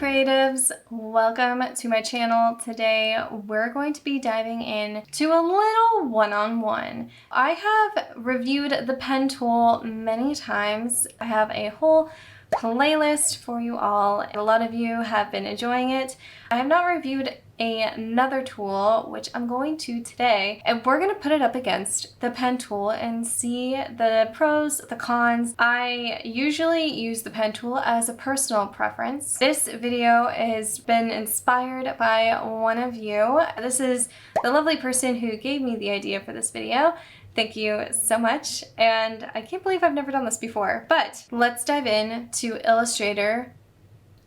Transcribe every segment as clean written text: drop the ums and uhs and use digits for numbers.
creatives, welcome to my channel. Today we're going to be diving in to a little one-on-one. I have reviewed the pen tool many times. I have a whole playlist for you all. A lot of you have been enjoying it. I have not reviewed another tool, which I'm going to today, and we're going to put it up against the pen tool and see the pros, the cons. I usually use the pen tool as a personal preference. This video has been inspired by one of you. This is the lovely person who gave me the idea for this video. Thank you so much, and I can't believe I've never done this before, but let's dive in to Illustrator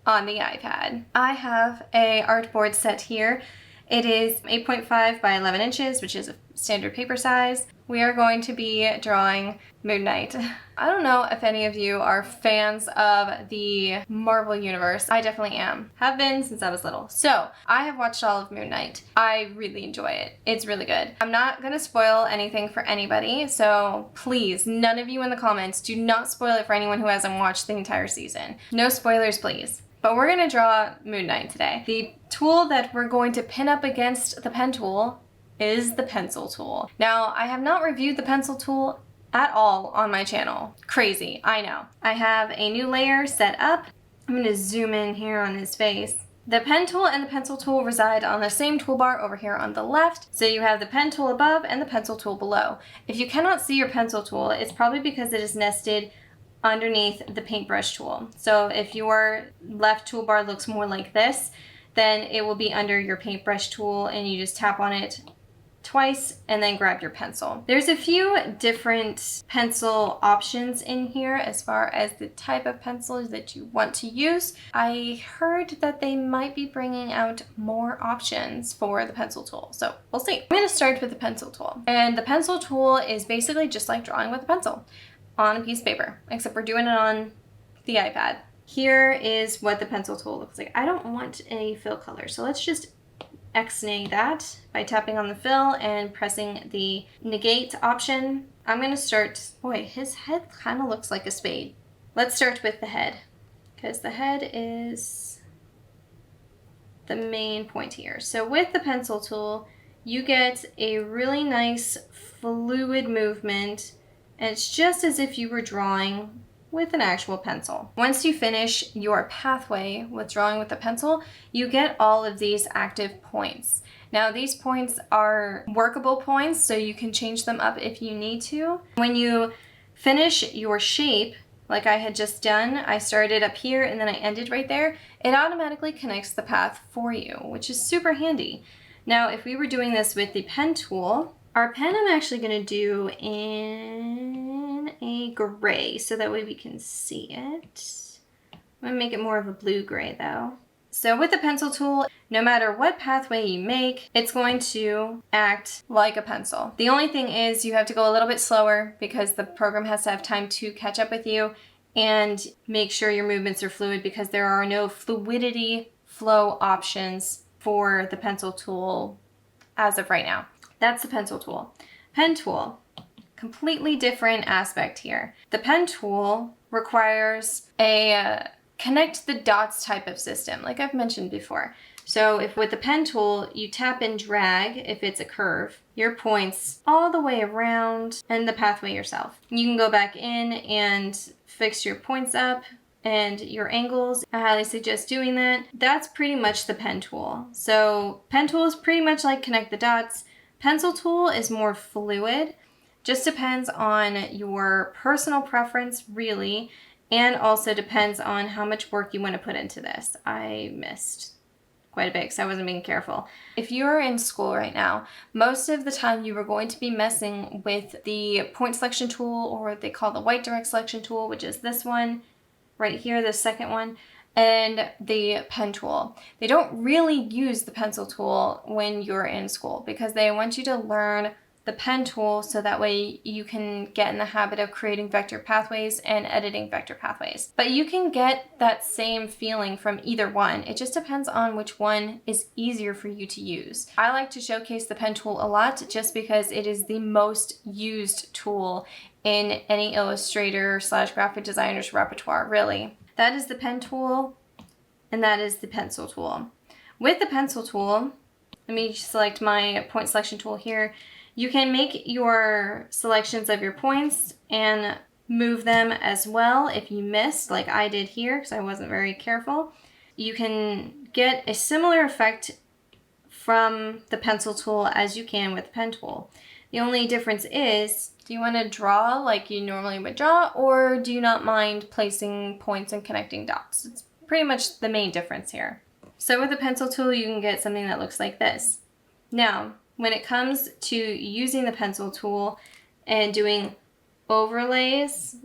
on the iPad. I have a artboard set here. It is 8.5 by 11 inches, which is a standard paper size. We are going to be drawing Moon Knight. I don't know if any of you are fans of the Marvel Universe. I definitely am. Have been since I was little. So, I have watched all of Moon Knight. I really enjoy it. It's really good. I'm not gonna spoil anything for anybody, so please, none of you in the comments, do not spoil it for anyone who hasn't watched the entire season. No spoilers, please. But we're gonna draw Moon Knight today. The tool that we're going to pin up against the pen tool is the pencil tool. Now, I have not reviewed the pencil tool at all on my channel. Crazy, I know. I have a new layer set up. I'm gonna zoom in here on his face. The pen tool and the pencil tool reside on the same toolbar over here on the left. So you have the pen tool above and the pencil tool below. If you cannot see your pencil tool, it's probably because it is nested underneath the paintbrush tool. So if your left toolbar looks more like this, then it will be under your paintbrush tool, and you just tap on it twice and then grab your pencil. There's a few different pencil options in here as far as the type of pencil that you want to use. I heard that they might be bringing out more options for the pencil tool, so we'll see. I'm going to start with the pencil tool, and the pencil tool is basically just like drawing with a pencil on a piece of paper, except we're doing it on the iPad. Here is what the pencil tool looks like. I don't want any fill color, so let's just X-nay that by tapping on the fill and pressing the negate option. I'm gonna start, boy, his head kind of looks like a spade. Let's start with the head, because the head is the main point here. So with the pencil tool, you get a really nice fluid movement, and it's just as if you were drawing with an actual pencil. Once you finish your pathway with drawing with a pencil, you get all of these active points. Now, these points are workable points, so you can change them up if you need to. When you finish your shape, like I had just done, I started up here and then I ended right there, it automatically connects the path for you, which is super handy. Now, if we were doing this with the pen tool, our pen I'm actually going to do in a gray so that way we can see it. I'm going to make it more of a blue gray though. So with the pencil tool, no matter what pathway you make, it's going to act like a pencil. The only thing is you have to go a little bit slower because the program has to have time to catch up with you, and make sure your movements are fluid because there are no fluidity flow options for the pencil tool as of right now. That's the pencil tool. Pen tool, completely different aspect here. The pen tool requires a connect the dots type of system, like I've mentioned before. So if with the pen tool, you tap and drag, if it's a curve, your points all the way around and the pathway yourself. You can go back in and fix your points up and your angles. I highly suggest doing that. That's pretty much the pen tool. So pen tool is pretty much like connect the dots. Pencil tool is more fluid, just depends on your personal preference really, and also depends on how much work you want to put into this. I missed quite a bit because I wasn't being careful. If you're in school right now, most of the time you are going to be messing with the point selection tool, or what they call the white direct selection tool, which is this one right here, the second one, and the pen tool. They don't really use the pencil tool when you're in school because they want you to learn the pen tool so that way you can get in the habit of creating vector pathways and editing vector pathways. But you can get that same feeling from either one. It just depends on which one is easier for you to use. I like to showcase the pen tool a lot just because it is the most used tool in any illustrator / graphic designer's repertoire, really. That is the pen tool. and that is the pencil tool. With the pencil tool, let me select my point selection tool here. You can make your selections of your points and move them as well if you missed, like I did here because I wasn't very careful. You can get a similar effect from the pencil tool as you can with the pen tool. The only difference is, do you want to draw like you normally would draw, or do you not mind placing points and connecting dots? It's pretty much the main difference here. So with the pencil tool, you can get something that looks like this. Now, when it comes to using the pencil tool and doing overlays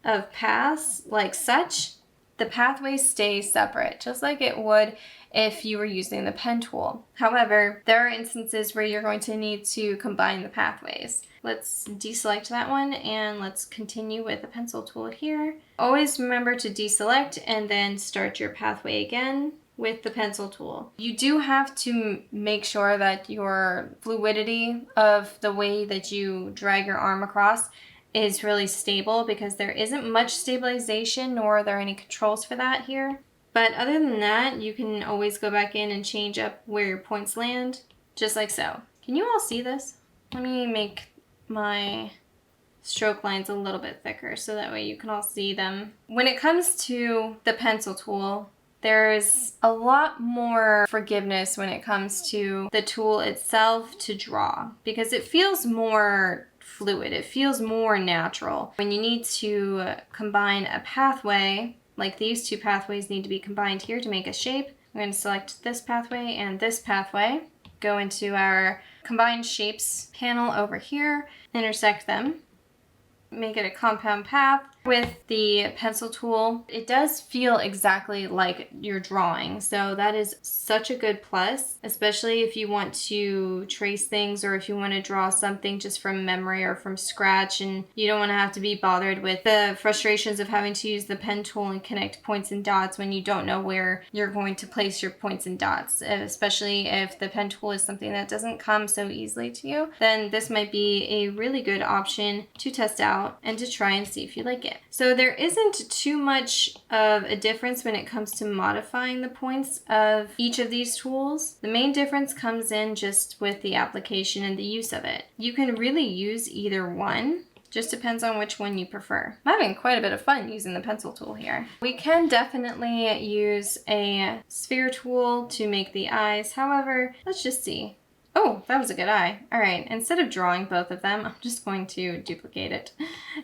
of paths like such, the pathways stay separate, just like it would if you were using the pen tool. However, there are instances where you're going to need to combine the pathways. Let's deselect that one and let's continue with the pencil tool here. Always remember to deselect and then start your pathway again with the pencil tool. You do have to make sure that your fluidity of the way that you drag your arm across is really stable, because there isn't much stabilization nor are there any controls for that here. But other than that, you can always go back in and change up where your points land, just like so. Can you all see this? Let me make my stroke lines a little bit thicker so that way you can all see them. When it comes to the pencil tool, there's a lot more forgiveness when it comes to the tool itself to draw, because it feels more fluid. It feels more natural. When you need to combine a pathway, like these two pathways need to be combined here to make a shape. I'm going to select this pathway and this pathway, go into our combined shapes panel over here, intersect them, make it a compound path. With the pencil tool, it does feel exactly like you're drawing, so that is such a good plus, especially if you want to trace things or if you want to draw something just from memory or from scratch and you don't want to have to be bothered with the frustrations of having to use the pen tool and connect points and dots when you don't know where you're going to place your points and dots, especially if the pen tool is something that doesn't come so easily to you. Then this might be a really good option to test out and to try and see if you like it. So there isn't too much of a difference when it comes to modifying the points of each of these tools. The main difference comes in just with the application and the use of it. You can really use either one. Just depends on which one you prefer. I'm having quite a bit of fun using the pencil tool here. We can definitely use a sphere tool to make the eyes. However, let's just see. Oh, that was a good eye. All right, instead of drawing both of them, I'm just going to duplicate it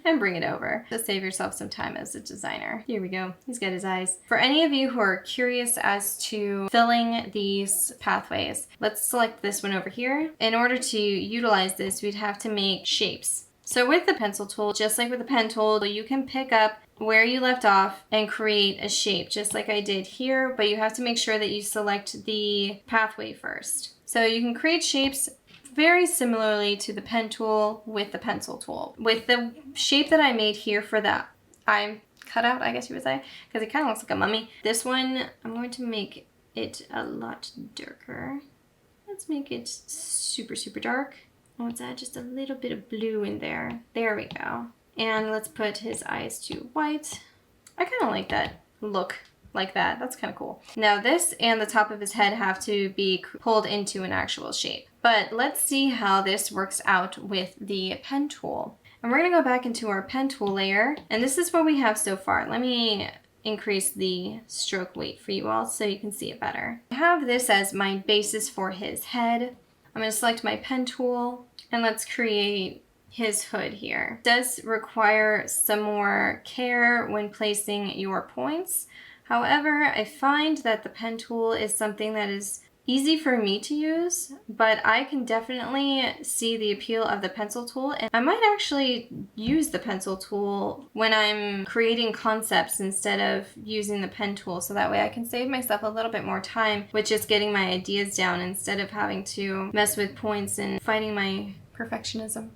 and bring it over to save yourself some time as a designer. Here we go. He's got his eyes. For any of you who are curious as to filling these pathways, let's select this one over here. In order to utilize this, we'd have to make shapes. So with the pencil tool, just like with the pen tool, you can pick up where you left off and create a shape, just like I did here, but you have to make sure that you select the pathway first. So you can create shapes very similarly to the pen tool with the pencil tool. With the shape that I made here for the eye cutout, I guess you would say, because it kind of looks like a mummy. This one, I'm going to make it a lot darker. Let's make it super, super dark. Let's add just a little bit of blue in there. There we go. And let's put his eyes to white. I kind of like that look like that. That's kind of cool. Now this and the top of his head have to be pulled into an actual shape. But let's see how this works out with the pen tool. And we're going to go back into our pen tool layer. And this is what we have so far. Let me increase the stroke weight for you all so you can see it better. I have this as my basis for his head. I'm going to select my pen tool and let's create his hood here. It does require some more care when placing your points. However, I find that the pen tool is something that is easy for me to use, but I can definitely see the appeal of the pencil tool, and I might actually use the pencil tool when I'm creating concepts instead of using the pen tool, so that way I can save myself a little bit more time with just getting my ideas down instead of having to mess with points and fighting my perfectionism.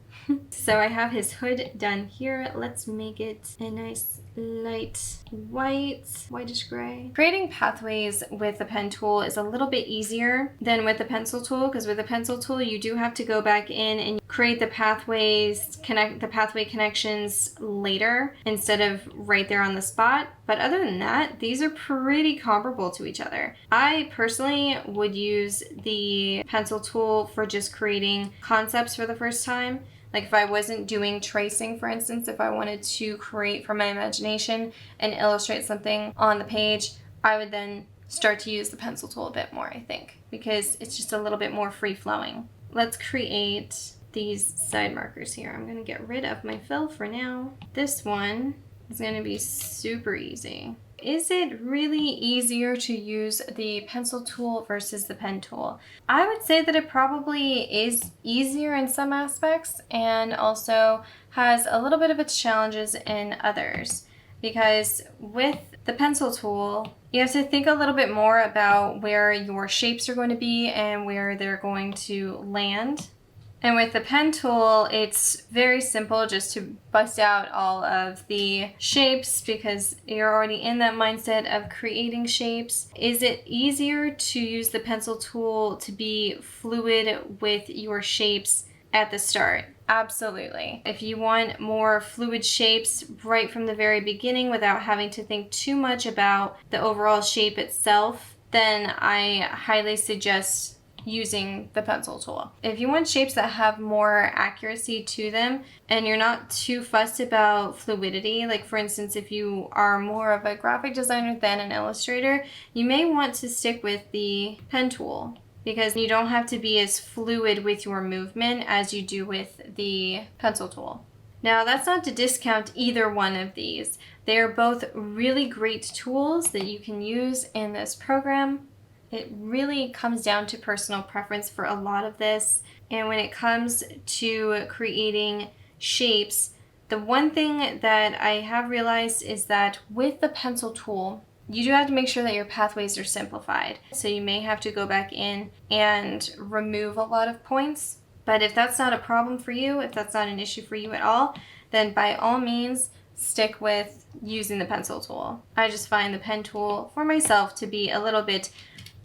So I have his hood done here. Let's make it a nice light whitish gray. Creating pathways with the pen tool is a little bit easier than with the pencil tool, because with the pencil tool you do have to go back in and create the pathways, connect the pathway connections later instead of right there on the spot. But other than that, these are pretty comparable to each other. I personally would use the pencil tool for just creating concepts for the first time. Like if I wasn't doing tracing, for instance, if I wanted to create from my imagination and illustrate something on the page, I would then start to use the pencil tool a bit more, I think, because it's just a little bit more free-flowing. Let's create these side markers here. I'm going to get rid of my fill for now. This one is going to be super easy. Is it really easier to use the pencil tool versus the pen tool? I would say that it probably is easier in some aspects and also has a little bit of its challenges in others. Because with the pencil tool, you have to think a little bit more about where your shapes are going to be and where they're going to land. And with the pen tool, it's very simple just to bust out all of the shapes because you're already in that mindset of creating shapes. Is it easier to use the pencil tool to be fluid with your shapes at the start? Absolutely. If you want more fluid shapes right from the very beginning without having to think too much about the overall shape itself, then I highly suggest using the pencil tool. If you want shapes that have more accuracy to them and you're not too fussed about fluidity, like for instance, if you are more of a graphic designer than an illustrator, you may want to stick with the pen tool because you don't have to be as fluid with your movement as you do with the pencil tool. Now, that's not to discount either one of these. They are both really great tools that you can use in this program. It really comes down to personal preference for a lot of this. And when it comes to creating shapes, the one thing that I have realized is that with the pencil tool, you do have to make sure that your pathways are simplified. So you may have to go back in and remove a lot of points. But if that's not a problem for you, if that's not an issue for you at all, then by all means, stick with using the pencil tool. I just find the pen tool for myself to be a little bit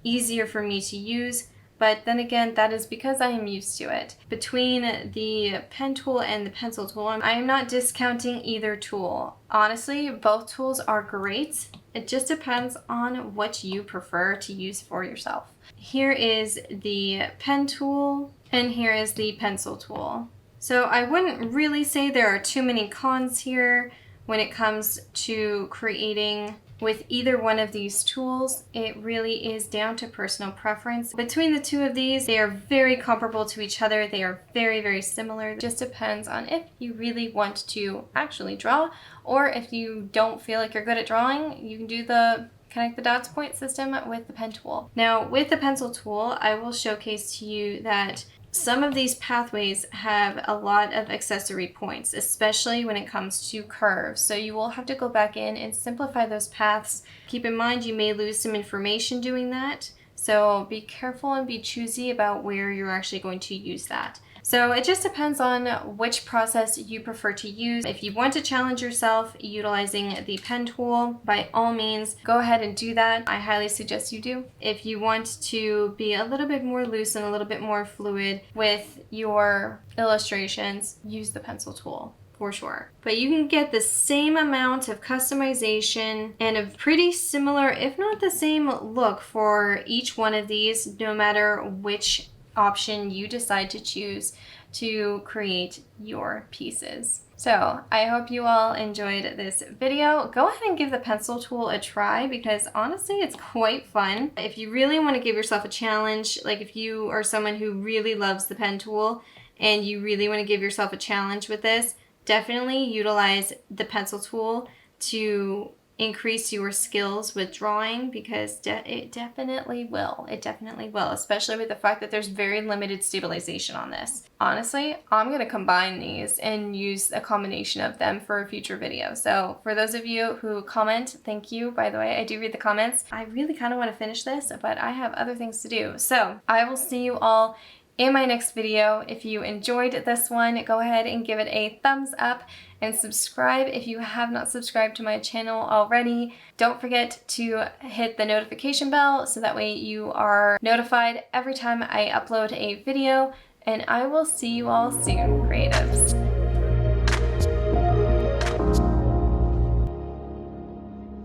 easier for me to use, but then again, that is because I am used to it. Between the pen tool and the pencil tool, I am not discounting either tool. Honestly, both tools are great. It just depends on what you prefer to use for yourself. Here is the pen tool, and here is the pencil tool. So I wouldn't really say there are too many cons here when it comes to creating with either one of these tools. It really is down to personal preference. Between the two of these, they are very comparable to each other. They are very, very similar. It just depends on if you really want to actually draw, or if you don't feel like you're good at drawing, you can do the connect the dots point system with the pen tool. Now, with the pencil tool, I will showcase to you that some of these pathways have a lot of accessory points, especially when it comes to curves. So you will have to go back in and simplify those paths. Keep in mind you may lose some information doing that. So be careful and be choosy about where you're actually going to use that. So it just depends on which process you prefer to use. If you want to challenge yourself utilizing the pen tool, by all means, go ahead and do that. I highly suggest you do. If you want to be a little bit more loose and a little bit more fluid with your illustrations, use the pencil tool. For sure. But you can get the same amount of customization and a pretty similar, if not the same look for each one of these, no matter which option you decide to choose to create your pieces. So I hope you all enjoyed this video. Go ahead and give the pencil tool a try because honestly it's quite fun. If you really want to give yourself a challenge, like if you are someone who really loves the pen tool and you really want to give yourself a challenge with this, definitely utilize the pencil tool to increase your skills with drawing because it definitely will. It definitely will, especially with the fact that there's very limited stabilization on this. Honestly, I'm going to combine these and use a combination of them for a future video. So for those of you who comment, thank you. By the way, I do read the comments. I really kind of want to finish this, but I have other things to do. So I will see you all in my next video. If you enjoyed this one, go ahead and give it a thumbs up and subscribe if you have not subscribed to my channel already. Don't forget to hit the notification bell so that way you are notified every time I upload a video, and I will see you all soon, creatives.